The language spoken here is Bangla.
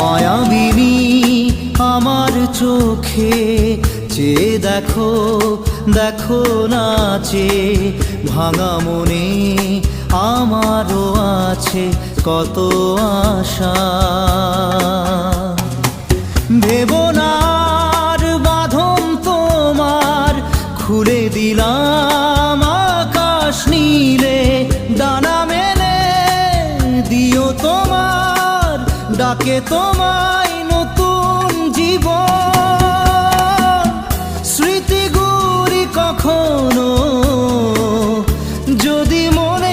মায়াবিনী আমার চোখে চেয়ে দেখো, দেখো নাচে ভাঙা মনে আমারও আছে কত আশা। ভেবো না আর বাঁধন তোমার, খুলে দিলাম আকাশ নীলে, ডানা মেলে দিও তোমার ডাকে তোমায় নতুন জীবন। স্মৃতিগুলি কখনো যদি মনে